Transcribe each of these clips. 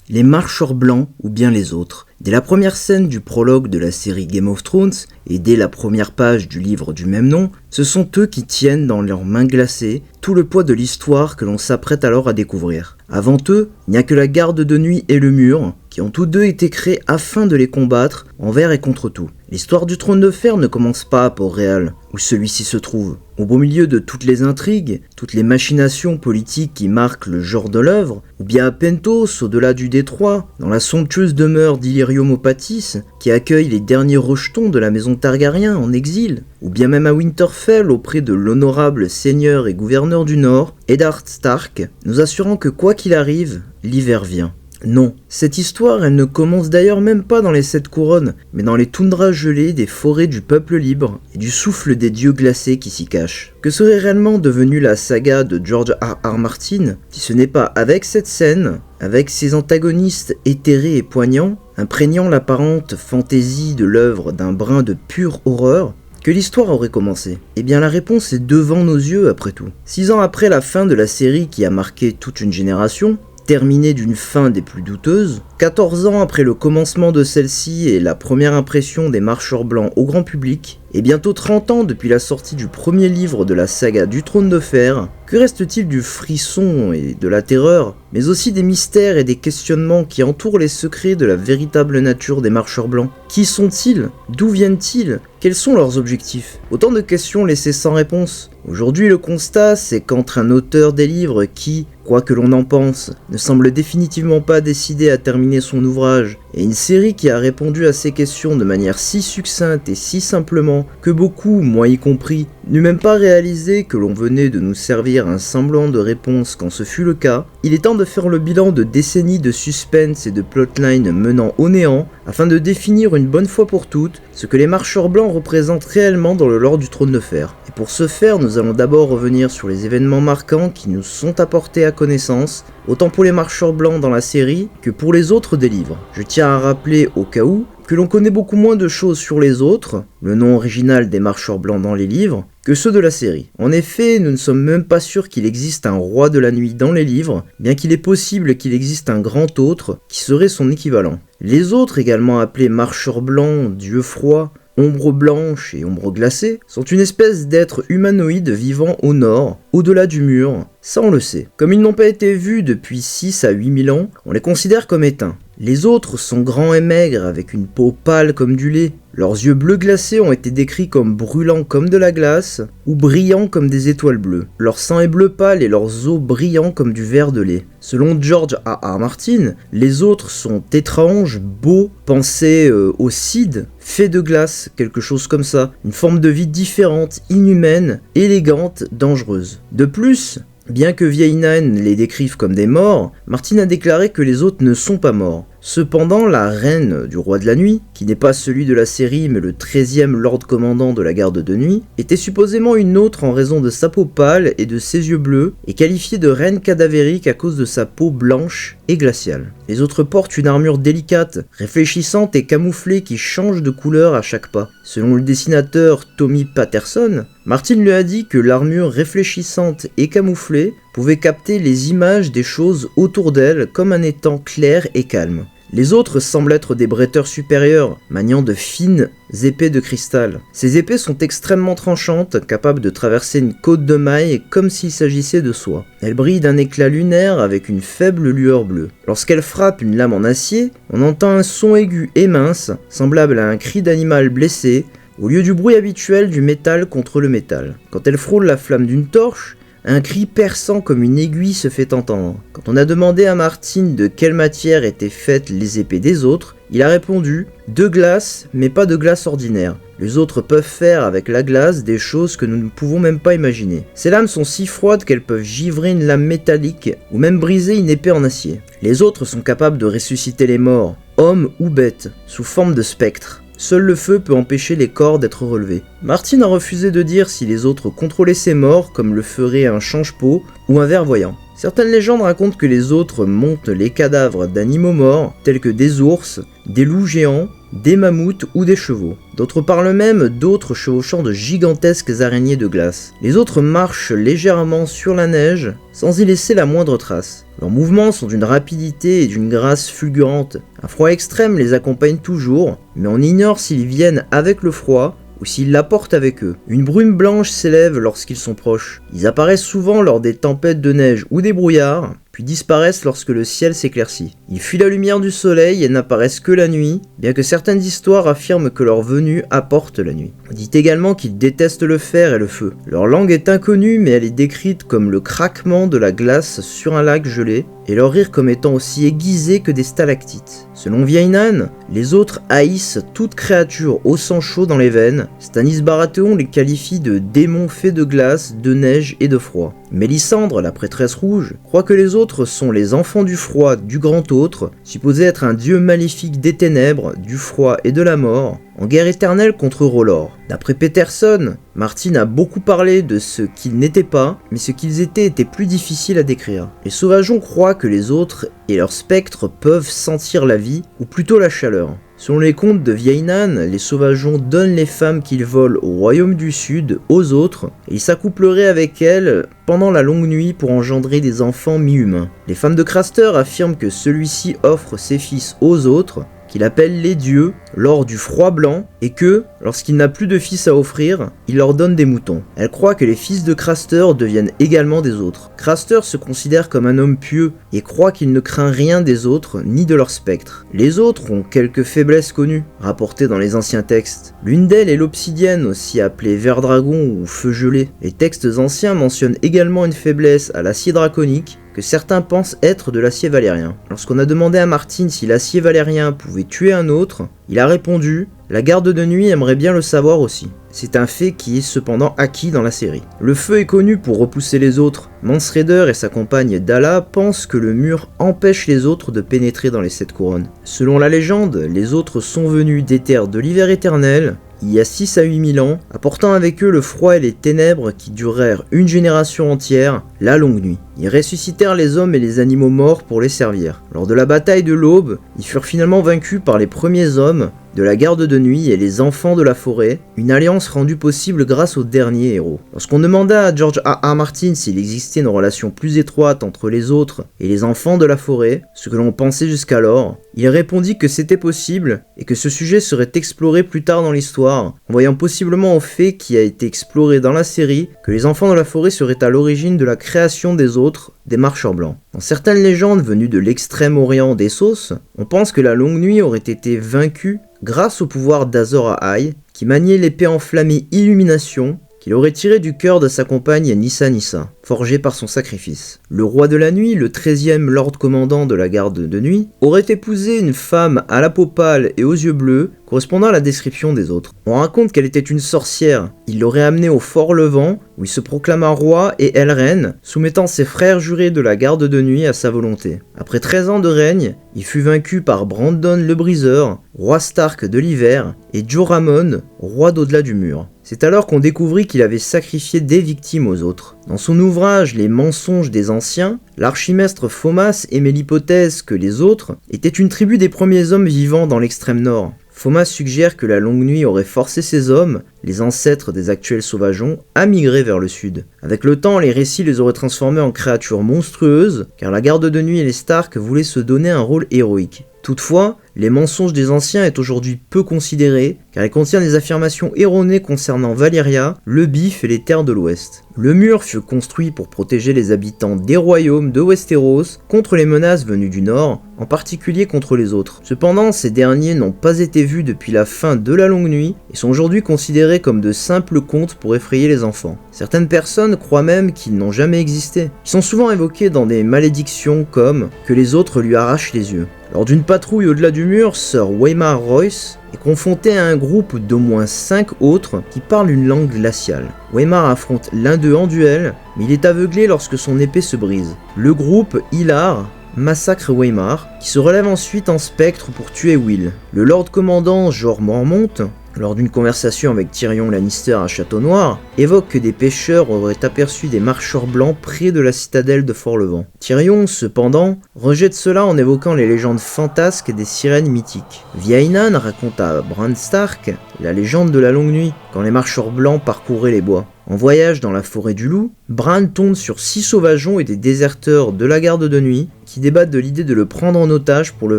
Les marcheurs blancs ou bien les autres. Dès la première scène du prologue de la série Game of Thrones et dès la première page du livre du même nom, ce sont eux qui tiennent dans leurs mains glacées tout le poids de l'histoire que l'on s'apprête alors à découvrir. Avant eux, il n'y a que la garde de nuit et le mur, qui ont tous deux été créés afin de les combattre envers et contre tout. L'histoire du trône de fer ne commence pas à Port-Réal, où celui-ci se trouve. Au beau milieu de toutes les intrigues, toutes les machinations politiques qui marquent le genre de l'œuvre, ou bien à Pentos, au-delà du détroit, dans la somptueuse demeure d'Illyrium Opatis, qui accueille les derniers rejetons de la maison Targaryen en exil, ou bien même à Winterfell auprès de l'honorable seigneur et gouverneur du Nord, Eddard Stark, nous assurant que quoi qu'il arrive, l'hiver vient. Non, cette histoire, elle ne commence d'ailleurs même pas dans les 7 couronnes, mais dans les toundras gelées des forêts du peuple libre et du souffle des dieux glacés qui s'y cachent. Que serait réellement devenue la saga de George R.R. Martin si ce n'est pas avec cette scène, avec ses antagonistes éthérés et poignants, imprégnant l'apparente fantaisie de l'œuvre d'un brin de pure horreur, que l'histoire aurait commencé? Eh bien la réponse est devant nos yeux après tout. 6 ans après la fin de la série qui a marqué toute une génération, terminée d'une fin des plus douteuses, 14 ans après le commencement de celle-ci et la première impression des marcheurs blancs au grand public, et bientôt 30 ans depuis la sortie du premier livre de la saga du Trône de Fer, que reste-t-il du frisson et de la terreur, mais aussi des mystères et des questionnements qui entourent les secrets de la véritable nature des marcheurs blancs? Qui sont-ils? D'où viennent-ils? Quels sont leurs objectifs? Autant de questions laissées sans réponse. Aujourd'hui, le constat, c'est qu'entre un auteur des livres qui, quoi que l'on en pense, ne semble définitivement pas décidé à terminer son ouvrage, et une série qui a répondu à ces questions de manière si succincte et si simplement que beaucoup, moi y compris, n'eût même pas réalisé que l'on venait de nous servir un semblant de réponse quand ce fut le cas, il est temps de faire le bilan de décennies de suspense et de plotline menant au néant, afin de définir une bonne fois pour toutes ce que les marcheurs blancs représentent réellement dans le lore du Trône de Fer. Et pour ce faire, nous allons d'abord revenir sur les événements marquants qui nous sont apportés à connaissance, autant pour les marcheurs blancs dans la série que pour les autres des livres. Je tiens à rappeler au cas où que l'on connaît beaucoup moins de choses sur les autres, le nom original des marcheurs blancs dans les livres, que ceux de la série. En effet, nous ne sommes même pas sûrs qu'il existe un roi de la nuit dans les livres, bien qu'il est possible qu'il existe un grand autre qui serait son équivalent. Les autres, également appelés marcheurs blancs, dieux froids, ombre blanche et ombre glacée, sont une espèce d'êtres humanoïdes vivant au nord, au-delà du mur. Ça on le sait. Comme ils n'ont pas été vus depuis 6 à 8000 ans, on les considère comme éteints. Les autres sont grands et maigres avec une peau pâle comme du lait. Leurs yeux bleus glacés ont été décrits comme brûlants comme de la glace ou brillants comme des étoiles bleues. Leur sang est bleu pâle et leurs os brillants comme du verre de lait. Selon George R.R. Martin, les autres sont étranges, beaux, pensez au Cid, faits de glace, quelque chose comme ça. Une forme de vie différente, inhumaine, élégante, dangereuse. De plus, bien que vieilles naines les décrivent comme des morts, Martin a déclaré que les autres ne sont pas morts. Cependant, la reine du roi de la nuit, qui n'est pas celui de la série mais le 13e lord commandant de la garde de nuit, était supposément une autre en raison de sa peau pâle et de ses yeux bleus, et qualifiée de reine cadavérique à cause de sa peau blanche et glaciale. Les autres portent une armure délicate, réfléchissante et camouflée qui change de couleur à chaque pas. Selon le dessinateur Tommy Patterson, Martin lui a dit que l'armure réfléchissante et camouflée pouvait capter les images des choses autour d'elle comme un étang clair et calme. Les autres semblent être des bretteurs supérieurs, maniant de fines épées de cristal. Ces épées sont extrêmement tranchantes, capables de traverser une côte de mailles comme s'il s'agissait de soie. Elles brillent d'un éclat lunaire avec une faible lueur bleue. Lorsqu'elles frappent une lame en acier, on entend un son aigu et mince, semblable à un cri d'animal blessé, au lieu du bruit habituel du métal contre le métal. Quand elles frôlent la flamme d'une torche, un cri perçant comme une aiguille se fait entendre. Quand on a demandé à Martin de quelle matière étaient faites les épées des autres, il a répondu « de glace, mais pas de glace ordinaire. Les autres peuvent faire avec la glace des choses que nous ne pouvons même pas imaginer. Ces lames sont si froides qu'elles peuvent givrer une lame métallique ou même briser une épée en acier. Les autres sont capables de ressusciter les morts, hommes ou bêtes, sous forme de spectres. Seul le feu peut empêcher les corps d'être relevés. Martin a refusé de dire si les autres contrôlaient ces morts comme le ferait un change-peau ou un ver-voyant. Certaines légendes racontent que les autres montent les cadavres d'animaux morts, tels que des ours, des loups géants des mammouths ou des chevaux. D'autres parlent même d'autres chevauchant de gigantesques araignées de glace. Les autres marchent légèrement sur la neige sans y laisser la moindre trace. Leurs mouvements sont d'une rapidité et d'une grâce fulgurante. Un froid extrême les accompagne toujours, mais on ignore s'ils viennent avec le froid ou s'ils l'apportent avec eux. Une brume blanche s'élève lorsqu'ils sont proches. Ils apparaissent souvent lors des tempêtes de neige ou des brouillards, puis disparaissent lorsque le ciel s'éclaircit. Ils fuient la lumière du soleil et n'apparaissent que la nuit, bien que certaines histoires affirment que leur venue apporte la nuit. On dit également qu'ils détestent le fer et le feu. Leur langue est inconnue, mais elle est décrite comme le craquement de la glace sur un lac gelé, et leur rire comme étant aussi aiguisé que des stalactites. Selon Viainan, les autres haïssent toute créature au sang chaud dans les veines. Stanis Baratheon les qualifie de démons faits de glace, de neige et de froid. Mélisandre, la prêtresse rouge, croit que les autres sont les enfants du froid du grand autre, supposé être un dieu maléfique des ténèbres, du froid et de la mort, en guerre éternelle contre R'hllor. D'après Peterson, Martin a beaucoup parlé de ce qu'ils n'étaient pas, mais ce qu'ils étaient était plus difficile à décrire. Les sauvageons croient que les autres et leurs spectres peuvent sentir la vie, ou plutôt la chaleur. Selon les contes de Viainan, les sauvageons donnent les femmes qu'ils volent au royaume du sud aux autres, et ils s'accoupleraient avec elles pendant la longue nuit pour engendrer des enfants mi-humains. Les femmes de Craster affirment que celui-ci offre ses fils aux autres, qu'il appelle les dieux, lors du froid blanc, et que, lorsqu'il n'a plus de fils à offrir, il leur donne des moutons. Elle croit que les fils de Craster deviennent également des autres. Craster se considère comme un homme pieux, et croit qu'il ne craint rien des autres, ni de leur spectre. Les autres ont quelques faiblesses connues, rapportées dans les anciens textes. L'une d'elles est l'obsidienne, aussi appelée ver dragon ou feu gelé. Les textes anciens mentionnent également une faiblesse à l'acier draconique, que certains pensent être de l'acier valérien. Lorsqu'on a demandé à Martin si l'acier valérien pouvait tuer un autre, il a répondu « La garde de nuit aimerait bien le savoir aussi ». C'est un fait qui est cependant acquis dans la série. Le feu est connu pour repousser les autres. Mance Rayder et sa compagne Dalla pensent que le mur empêche les autres de pénétrer dans les 7 couronnes. Selon la légende, les autres sont venus des terres de l'hiver éternel, il y a 6 à 8 000 ans, apportant avec eux le froid et les ténèbres qui durèrent une génération entière, la longue nuit. Ils ressuscitèrent les hommes et les animaux morts pour les servir. Lors de la bataille de l'Aube, ils furent finalement vaincus par les premiers hommes de la garde de nuit et les enfants de la forêt, une alliance rendue possible grâce aux derniers héros. Lorsqu'on demanda à George R.R. Martin s'il existait une relation plus étroite entre les autres et les enfants de la forêt, ce que l'on pensait jusqu'alors, il répondit que c'était possible et que ce sujet serait exploré plus tard dans l'histoire, en voyant possiblement au fait qui a été exploré dans la série que les enfants de la forêt seraient à l'origine de la création des autres, des marcheurs blancs. Dans certaines légendes venues de l'extrême orient d'Essos, on pense que la longue nuit aurait été vaincue grâce au pouvoir d'Azor Ahai, qui maniait l'épée enflammée Illumination, qu'il aurait tiré du cœur de sa compagne Nissa Nissa, forgée par son sacrifice. Le roi de la nuit, le 13e lord commandant de la garde de nuit, aurait épousé une femme à la peau pâle et aux yeux bleus, correspondant à la description des autres. On raconte qu'elle était une sorcière. Il l'aurait amenée au Fort Levant, où il se proclama roi et elle reine, soumettant ses frères jurés de la garde de nuit à sa volonté. Après 13 ans de règne, il fut vaincu par Brandon le Briseur, roi Stark de l'hiver, et Joramon, roi d'au-delà du mur. C'est alors qu'on découvrit qu'il avait sacrifié des victimes aux autres. Dans son ouvrage Les mensonges des anciens, l'archimestre Phomas émet l'hypothèse que les autres étaient une tribu des premiers hommes vivant dans l'extrême nord. Phomas suggère que la longue nuit aurait forcé ces hommes, les ancêtres des actuels sauvageons, à migrer vers le sud. Avec le temps, les récits les auraient transformés en créatures monstrueuses, car la garde de nuit et les Stark voulaient se donner un rôle héroïque. Toutefois, les mensonges des anciens est aujourd'hui peu considéré, car il contient des affirmations erronées concernant Valyria, le Bif et les terres de l'Ouest. Le mur fut construit pour protéger les habitants des royaumes de Westeros contre les menaces venues du nord, en particulier contre les autres. Cependant, ces derniers n'ont pas été vus depuis la fin de la longue nuit, et sont aujourd'hui considérés comme de simples contes pour effrayer les enfants. Certaines personnes croient même qu'ils n'ont jamais existé. Ils sont souvent évoqués dans des malédictions comme « que les autres lui arrachent les yeux ». Lors d'une patrouille au-delà du mur, Sir Waymar Royce est confronté à un groupe d'au moins 5 autres qui parlent une langue glaciale. Waymar affronte l'un d'eux en duel, mais il est aveuglé lorsque son épée se brise. Le groupe Hilar massacre Waymar, qui se relève ensuite en spectre pour tuer Will. Le Lord Commandant Jorah Mormont lors d'une conversation avec Tyrion Lannister à Château Noir, évoque que des pêcheurs auraient aperçu des marcheurs blancs près de la citadelle de Fort-Levant. Tyrion, cependant, rejette cela en évoquant les légendes fantasques des sirènes mythiques. Viainan raconte à Bran Stark la légende de la longue nuit, quand les marcheurs blancs parcouraient les bois. En voyage dans la forêt du loup, Bran tombe sur 6 sauvageons et des déserteurs de la garde de nuit qui débattent de l'idée de le prendre en otage pour le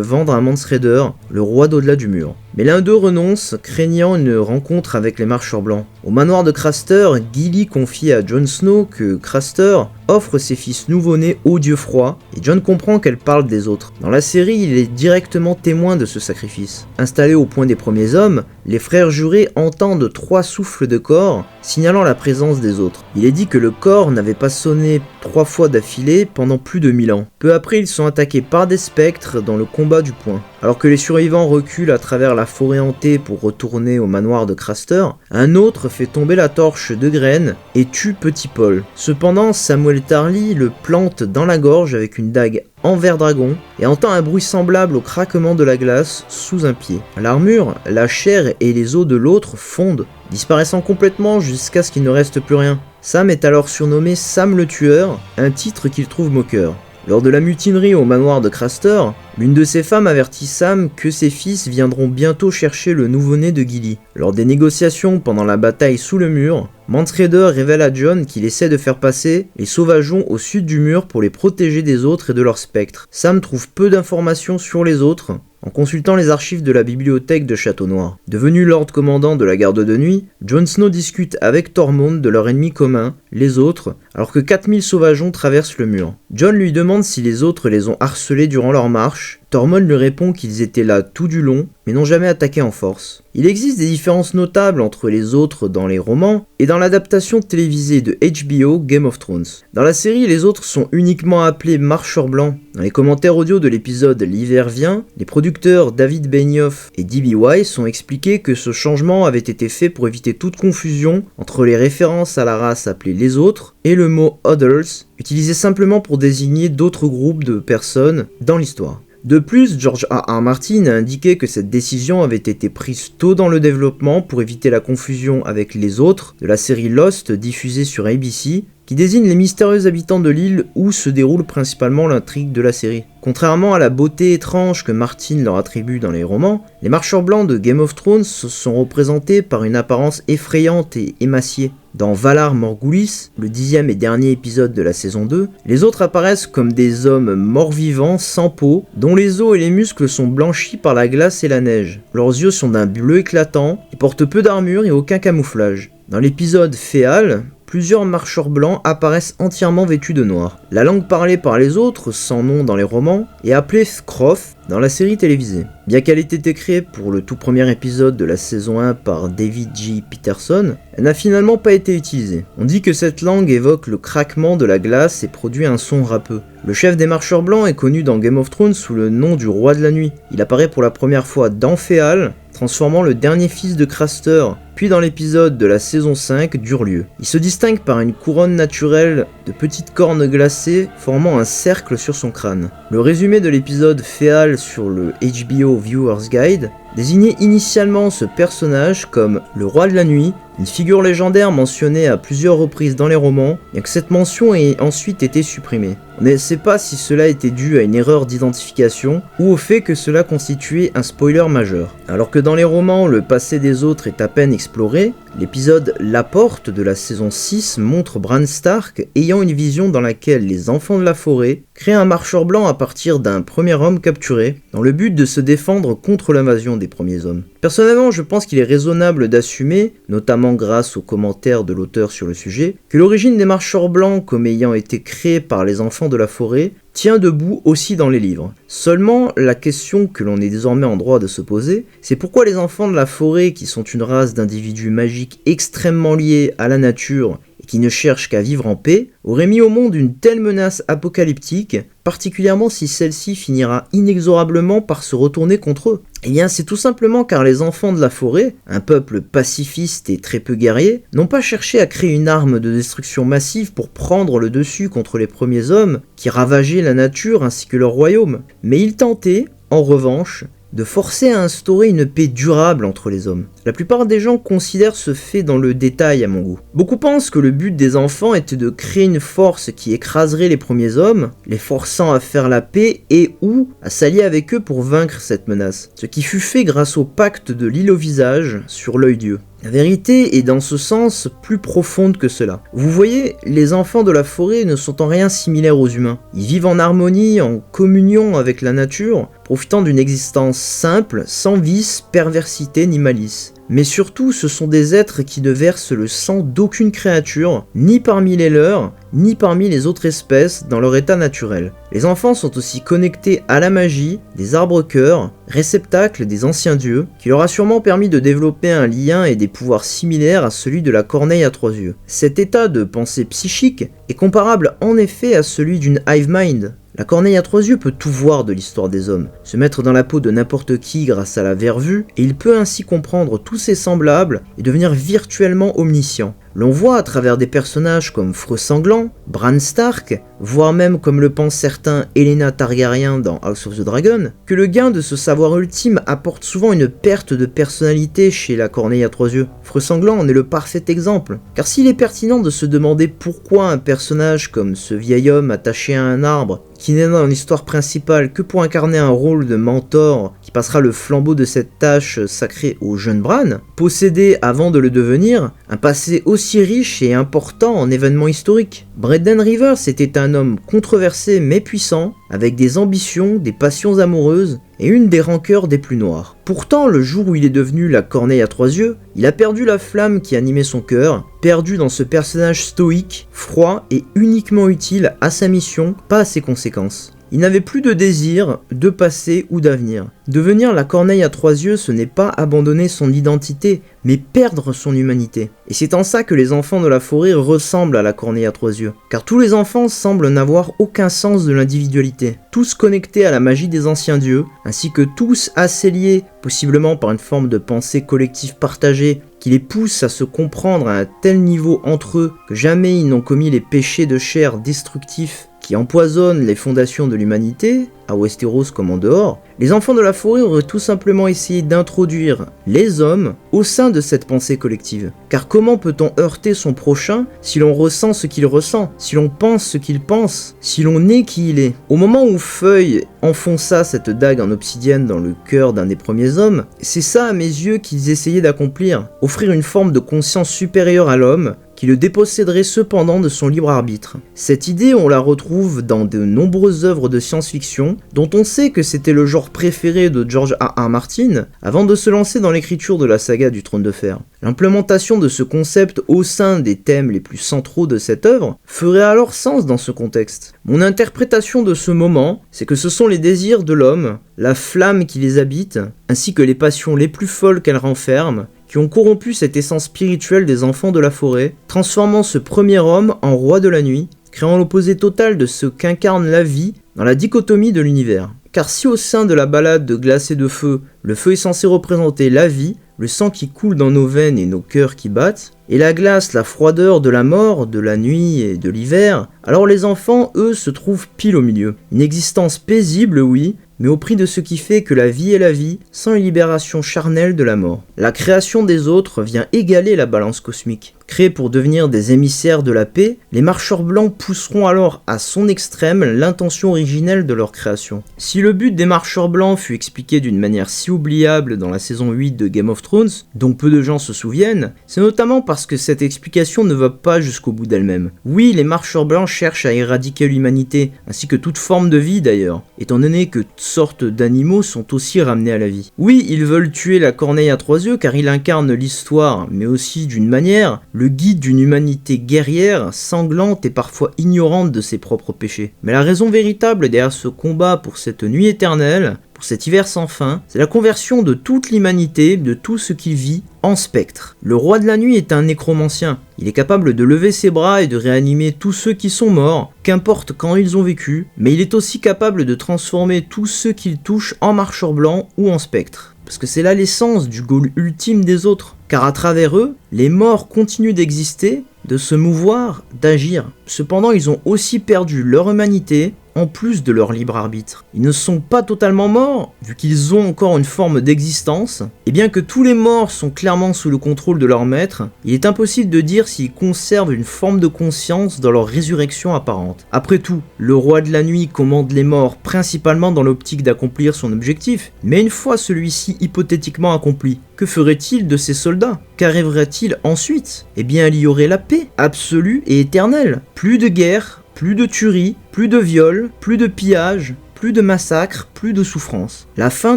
vendre à Mance Rayder, le roi d'au-delà du mur. Mais l'un d'eux renonce, craignant une rencontre avec les marcheurs blancs. Au manoir de Craster, Gilly confie à Jon Snow que Craster offre ses fils nouveau-nés aux dieux froids, et Jon comprend qu'elle parle des autres. Dans la série, il est directement témoin de ce sacrifice. Installés au point des premiers hommes, les frères jurés entendent 3 souffles de cor, signalant la présence des autres. Il est dit que le cor n'avait pas sonné 3 fois d'affilée pendant plus de 1000 ans. Peu après, ils sont attaqués par des spectres dans le combat du point. Alors que les survivants reculent à travers la forêt hantée pour retourner au manoir de Craster, un autre fait tomber la torche de Graine et tue Petit Paul. Cependant, Samuel Tarly le plante dans la gorge avec une dague en ver dragon et entend un bruit semblable au craquement de la glace sous un pied. L'armure, la chair et les os de l'autre fondent, disparaissant complètement jusqu'à ce qu'il ne reste plus rien. Sam est alors surnommé Sam le Tueur, un titre qu'il trouve moqueur. Lors de la mutinerie au manoir de Craster, l'une de ses femmes avertit Sam que ses fils viendront bientôt chercher le nouveau-né de Gilly. Lors des négociations pendant la bataille sous le mur, Mance Rayder révèle à Jon qu'il essaie de faire passer les sauvageons au sud du mur pour les protéger des autres et de leurs spectres. Sam trouve peu d'informations sur les autres en consultant les archives de la bibliothèque de Château Noir. Devenu Lord Commandant de la garde de nuit, Jon Snow discute avec Tormund de leur ennemi commun, les autres, alors que 4000 sauvageons traversent le mur. Jon lui demande si les autres les ont harcelés durant leur marche. Tormund lui répond qu'ils étaient là tout du long, mais n'ont jamais attaqué en force. Il existe des différences notables entre les autres dans les romans et dans l'adaptation télévisée de HBO Game of Thrones. Dans la série, les autres sont uniquement appelés marcheurs blancs. Dans les commentaires audio de l'épisode L'hiver vient, les producteurs David Benioff et D.B. Weiss ont expliqué que ce changement avait été fait pour éviter toute confusion entre les références à la race appelée les autres et le mot others, utilisé simplement pour désigner d'autres groupes de personnes dans l'histoire. De plus, George R.R. Martin a indiqué que cette décision avait été prise tôt dans le développement pour éviter la confusion avec les autres de la série Lost diffusée sur ABC, qui désigne les mystérieux habitants de l'île où se déroule principalement l'intrigue de la série. Contrairement à la beauté étrange que Martin leur attribue dans les romans, les marcheurs blancs de Game of Thrones sont représentés par une apparence effrayante et émaciée. Dans Valar Morghulis, le 10e et dernier épisode de la saison 2, les autres apparaissent comme des hommes morts-vivants sans peau, dont les os et les muscles sont blanchis par la glace et la neige. Leurs yeux sont d'un bleu éclatant, ils portent peu d'armure et aucun camouflage. Dans l'épisode Féal, plusieurs marcheurs blancs apparaissent entièrement vêtus de noir. La langue parlée par les autres, sans nom dans les romans, est appelée Skroth dans la série télévisée. Bien qu'elle ait été créée pour le tout premier épisode de la saison 1 par David J. Peterson, elle n'a finalement pas été utilisée. On dit que cette langue évoque le craquement de la glace et produit un son râpeux. Le chef des marcheurs blancs est connu dans Game of Thrones sous le nom du roi de la nuit. Il apparaît pour la première fois dans Féal, transformant le dernier fils de Craster, puis dans l'épisode de la saison 5 d'Urlieu. Il se distingue par une couronne naturelle de petites cornes glacées formant un cercle sur son crâne. Le résumé de l'épisode Féal sur le HBO Viewer's Guide désignait initialement ce personnage comme le roi de la nuit, une figure légendaire mentionnée à plusieurs reprises dans les romans, et que cette mention ait ensuite été supprimée. On ne sait pas si cela était dû à une erreur d'identification ou au fait que cela constituait un spoiler majeur. Alors que dans les romans, le passé des autres est à peine exploré, l'épisode La Porte de la saison 6 montre Bran Stark ayant une vision dans laquelle les enfants de la forêt créent un marcheur blanc à partir d'un premier homme capturé, dans le but de se défendre contre l'invasion des premiers hommes. Personnellement, je pense qu'il est raisonnable d'assumer, notamment grâce aux commentaires de l'auteur sur le sujet, que l'origine des marcheurs blancs comme ayant été créés par les enfants de la forêt tient debout aussi dans les livres. Seulement, la question que l'on est désormais en droit de se poser, c'est pourquoi les enfants de la forêt, qui sont une race d'individus magiques extrêmement liés à la nature et qui ne cherchent qu'à vivre en paix, auraient mis au monde une telle menace apocalyptique, particulièrement si celle-ci finira inexorablement par se retourner contre eux. Eh bien, c'est tout simplement car les enfants de la forêt, un peuple pacifiste et très peu guerrier, n'ont pas cherché à créer une arme de destruction massive pour prendre le dessus contre les premiers hommes qui ravageaient la nature ainsi que leur royaume, mais ils tentaient, en revanche, de forcer à instaurer une paix durable entre les hommes. La plupart des gens considèrent ce fait dans le détail à mon goût. Beaucoup pensent que le but des enfants était de créer une force qui écraserait les premiers hommes, les forçant à faire la paix et ou à s'allier avec eux pour vaincre cette menace. Ce qui fut fait grâce au pacte de l'île au visage sur l'œil Dieu. La vérité est dans ce sens plus profonde que cela. Vous voyez, les enfants de la forêt ne sont en rien similaires aux humains. Ils vivent en harmonie, en communion avec la nature, profitant d'une existence simple, sans vice, perversité ni malice. Mais surtout, ce sont des êtres qui ne versent le sang d'aucune créature, ni parmi les leurs, ni parmi les autres espèces dans leur état naturel. Les enfants sont aussi connectés à la magie des arbres-cœurs, réceptacles des anciens dieux, qui leur a sûrement permis de développer un lien et des pouvoirs similaires à celui de la corneille à 3 yeux. Cet état de pensée psychique est comparable en effet à celui d'une hive mind. La corneille à 3 yeux peut tout voir de l'histoire des hommes, se mettre dans la peau de n'importe qui grâce à la vervue, et il peut ainsi comprendre tous ses semblables et devenir virtuellement omniscient. L'on voit à travers des personnages comme Feu Sanglant, Bran Stark, voire même comme le pensent certains Elena Targaryen dans House of the Dragon, que le gain de ce savoir ultime apporte souvent une perte de personnalité chez la corneille à 3 yeux. Feu Sanglant en est le parfait exemple, car s'il est pertinent de se demander pourquoi un personnage comme ce vieil homme attaché à un arbre, qui n'est dans l'histoire principale que pour incarner un rôle de mentor qui passera le flambeau de cette tâche sacrée au jeune Bran, possédait avant de le devenir un passé aussi riche et important en événements historiques. Bredden Rivers était un homme controversé mais puissant, avec des ambitions, des passions amoureuses et une des rancœurs des plus noires. Pourtant, le jour où il est devenu la corneille à 3 yeux, il a perdu la flamme qui animait son cœur, perdu dans ce personnage stoïque, froid et uniquement utile à sa mission, pas à ses conséquences. Il n'avait plus de désir, de passé ou d'avenir. Devenir la corneille à 3 yeux, ce n'est pas abandonner son identité, mais perdre son humanité. Et c'est en ça que les enfants de la forêt ressemblent à la corneille à 3 yeux. Car tous les enfants semblent n'avoir aucun sens de l'individualité. Tous connectés à la magie des anciens dieux, ainsi que tous assez liés, possiblement par une forme de pensée collective partagée, qui les pousse à se comprendre à un tel niveau entre eux que jamais ils n'ont commis les péchés de chair destructifs qui empoisonnent les fondations de l'humanité, à Westeros comme en dehors, les enfants de la forêt auraient tout simplement essayé d'introduire les hommes au sein de cette pensée collective. Car comment peut-on heurter son prochain si l'on ressent ce qu'il ressent, si l'on pense ce qu'il pense, si l'on est qui il est? Au moment où Feuille enfonça cette dague en obsidienne dans le cœur d'un des premiers hommes, c'est ça à mes yeux qu'ils essayaient d'accomplir, offrir une forme de conscience supérieure à l'homme, qui le déposséderait cependant de son libre arbitre. Cette idée, on la retrouve dans de nombreuses œuvres de science-fiction, dont on sait que c'était le genre préféré de George R.R. Martin, avant de se lancer dans l'écriture de la saga du Trône de Fer. L'implémentation de ce concept au sein des thèmes les plus centraux de cette œuvre ferait alors sens dans ce contexte. Mon interprétation de ce moment, c'est que ce sont les désirs de l'homme, la flamme qui les habite, ainsi que les passions les plus folles qu'elle renferme, qui ont corrompu cette essence spirituelle des enfants de la forêt, transformant ce premier homme en roi de la nuit, créant l'opposé total de ce qu'incarne la vie dans la dichotomie de l'univers. Car si au sein de la balade de glace et de feu, le feu est censé représenter la vie, le sang qui coule dans nos veines et nos cœurs qui battent, et la glace, la froideur de la mort, de la nuit et de l'hiver, alors les enfants, eux, se trouvent pile au milieu. Une existence paisible, oui, mais au prix de ce qui fait que la vie est la vie, sans une libération charnelle de la mort. La création des autres vient égaler la balance cosmique. Créés pour devenir des émissaires de la paix, les marcheurs blancs pousseront alors à son extrême l'intention originelle de leur création. Si le but des marcheurs blancs fut expliqué d'une manière si oubliable dans la saison 8 de Game of Thrones, dont peu de gens se souviennent, c'est notamment parce que cette explication ne va pas jusqu'au bout d'elle-même. Oui, les marcheurs blancs cherchent à éradiquer l'humanité, ainsi que toute forme de vie d'ailleurs, étant donné que toutes sortes d'animaux sont aussi ramenés à la vie. Oui, ils veulent tuer la corneille à 3 yeux car il incarne l'histoire, mais aussi d'une manière, le guide d'une humanité guerrière, sanglante et parfois ignorante de ses propres péchés. Mais la raison véritable derrière ce combat pour cette nuit éternelle, pour cet hiver sans fin, c'est la conversion de toute l'humanité, de tout ce qui vit, en spectre. Le roi de la nuit est un nécromancien. Il est capable de lever ses bras et de réanimer tous ceux qui sont morts, qu'importe quand ils ont vécu, mais il est aussi capable de transformer tous ceux qu'il touche en marcheurs blancs ou en spectres. Parce que c'est là l'essence du goal ultime des autres. Car à travers eux, les morts continuent d'exister, de se mouvoir, d'agir. Cependant, ils ont aussi perdu leur humanité, en plus de leur libre arbitre. Ils ne sont pas totalement morts, vu qu'ils ont encore une forme d'existence, et bien que tous les morts sont clairement sous le contrôle de leur maître, il est impossible de dire s'ils conservent une forme de conscience dans leur résurrection apparente. Après tout, le roi de la nuit commande les morts principalement dans l'optique d'accomplir son objectif, mais une fois celui-ci hypothétiquement accompli, que ferait-il de ces soldats? Qu'arriverait-il ensuite? Eh bien, il y aurait la paix, absolue et éternelle. Plus de guerre, plus de tuerie, plus de viols, plus de pillages, plus de massacres, plus de souffrance. La fin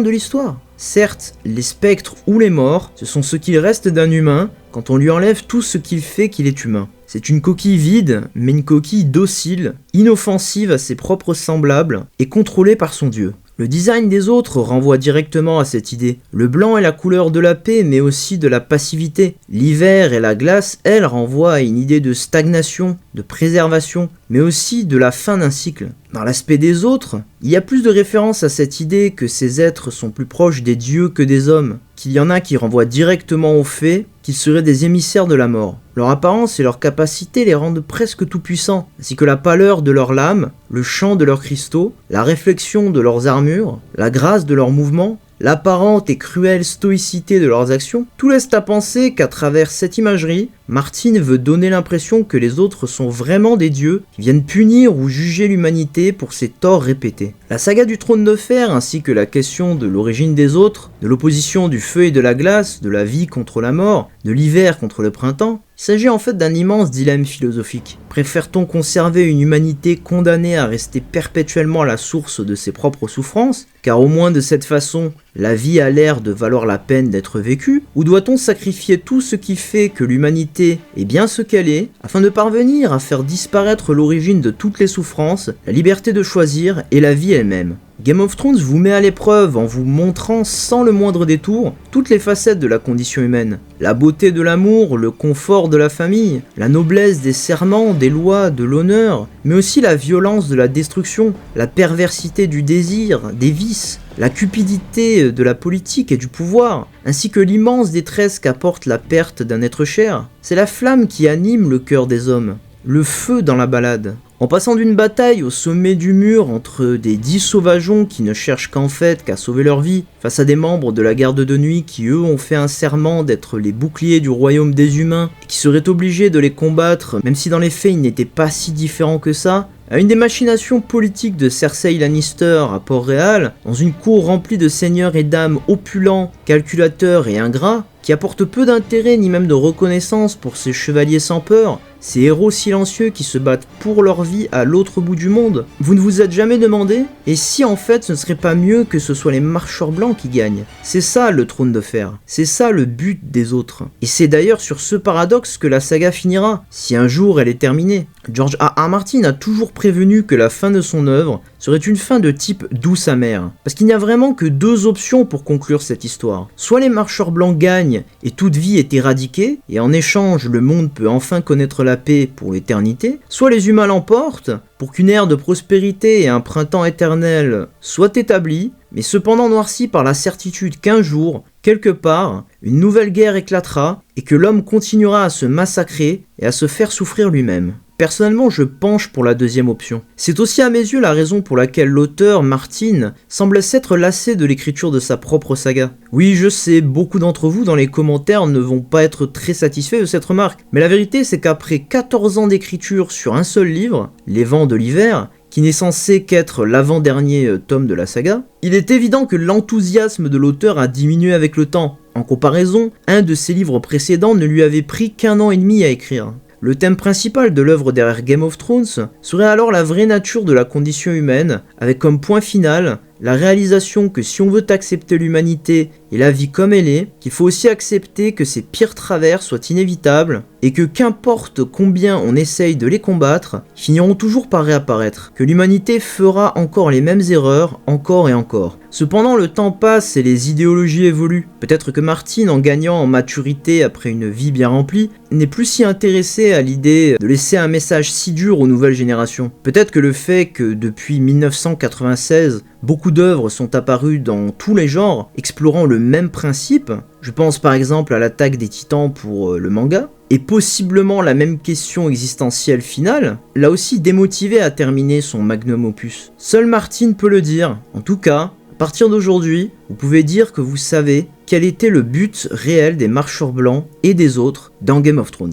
de l'histoire. Certes, les spectres ou les morts, ce sont ce qu'il reste d'un humain quand on lui enlève tout ce qui fait qu'il est humain. C'est une coquille vide, mais une coquille docile, inoffensive à ses propres semblables et contrôlée par son dieu. Le design des autres renvoie directement à cette idée. Le blanc est la couleur de la paix, mais aussi de la passivité. L'hiver et la glace, elles, renvoient à une idée de stagnation, de préservation, mais aussi de la fin d'un cycle. Dans l'aspect des autres, il y a plus de références à cette idée que ces êtres sont plus proches des dieux que des hommes, qu'il y en a qui renvoient directement au fait qu'ils seraient des émissaires de la mort. Leur apparence et leur capacité les rendent presque tout-puissants, ainsi que la pâleur de leurs lames, le chant de leurs cristaux, la réflexion de leurs armures, la grâce de leurs mouvements, l'apparente et cruelle stoïcité de leurs actions, tout laisse à penser qu'à travers cette imagerie, Martin veut donner l'impression que les autres sont vraiment des dieux qui viennent punir ou juger l'humanité pour ses torts répétés. La saga du trône de fer ainsi que la question de l'origine des autres, de l'opposition du feu et de la glace, de la vie contre la mort, de l'hiver contre le printemps, il s'agit en fait d'un immense dilemme philosophique. Préfère-t-on conserver une humanité condamnée à rester perpétuellement à la source de ses propres souffrances, car au moins de cette façon, la vie a l'air de valoir la peine d'être vécue, ou doit-on sacrifier tout ce qui fait que l'humanité est bien ce qu'elle est, afin de parvenir à faire disparaître l'origine de toutes les souffrances, la liberté de choisir et la vie elle-même? Game of Thrones vous met à l'épreuve en vous montrant sans le moindre détour toutes les facettes de la condition humaine. La beauté de l'amour, le confort de la famille, la noblesse des serments, des lois, de l'honneur, mais aussi la violence de la destruction, la perversité du désir, des vices, la cupidité de la politique et du pouvoir, ainsi que l'immense détresse qu'apporte la perte d'un être cher. C'est la flamme qui anime le cœur des hommes, le feu dans la balade. En passant d'une bataille au sommet du mur entre des 10 sauvageons qui ne cherchent qu'en fait qu'à sauver leur vie, face à des membres de la garde de nuit qui eux ont fait un serment d'être les boucliers du royaume des humains et qui seraient obligés de les combattre même si dans les faits ils n'étaient pas si différents que ça, à une des machinations politiques de Cersei Lannister à Port-Réal, dans une cour remplie de seigneurs et dames opulents, calculateurs et ingrats, qui apportent peu d'intérêt ni même de reconnaissance pour ces chevaliers sans peur, ces héros silencieux qui se battent pour leur vie à l'autre bout du monde. Vous ne vous êtes jamais demandé? Et si en fait ce ne serait pas mieux que ce soit les marcheurs blancs qui gagnent? C'est ça le trône de fer, c'est ça le but des autres. Et c'est d'ailleurs sur ce paradoxe que la saga finira, si un jour elle est terminée. George R.R. Martin a toujours prévenu que la fin de son œuvre serait une fin de type douce amère, parce qu'il n'y a vraiment que deux options pour conclure cette histoire. Soit les marcheurs blancs gagnent et toute vie est éradiquée, et en échange le monde peut enfin connaître la paix pour l'éternité, soit les humains l'emportent pour qu'une ère de prospérité et un printemps éternel soient établis, mais cependant noircis par la certitude qu'un jour, quelque part, une nouvelle guerre éclatera et que l'homme continuera à se massacrer et à se faire souffrir lui-même. Personnellement, je penche pour la deuxième option. C'est aussi à mes yeux la raison pour laquelle l'auteur, Martin, semble s'être lassé de l'écriture de sa propre saga. Oui, je sais, beaucoup d'entre vous dans les commentaires ne vont pas être très satisfaits de cette remarque, mais la vérité c'est qu'après 14 ans d'écriture sur un seul livre, Les Vents de l'Hiver, qui n'est censé qu'être l'avant-dernier tome de la saga, il est évident que l'enthousiasme de l'auteur a diminué avec le temps. En comparaison, un de ses livres précédents ne lui avait pris qu'1 an et demi à écrire. Le thème principal de l'œuvre derrière Game of Thrones serait alors la vraie nature de la condition humaine, avec comme point final la réalisation que si on veut accepter l'humanité et la vie comme elle est, qu'il faut aussi accepter que ses pires travers soient inévitables, et que qu'importe combien on essaye de les combattre, ils finiront toujours par réapparaître, que l'humanité fera encore les mêmes erreurs, encore et encore. Cependant, le temps passe et les idéologies évoluent. Peut-être que Martin, en gagnant en maturité après une vie bien remplie, n'est plus si intéressé à l'idée de laisser un message si dur aux nouvelles générations. Peut-être que le fait que depuis 1996, beaucoup d'œuvres sont apparues dans tous les genres, explorant le le même principe, je pense par exemple à l'attaque des titans pour le manga, et possiblement la même question existentielle finale, l'a aussi démotivé à terminer son magnum opus. Seul Martin peut le dire. En tout cas, à partir d'aujourd'hui, vous pouvez dire que vous savez quel était le but réel des marcheurs blancs et des autres dans Game of Thrones.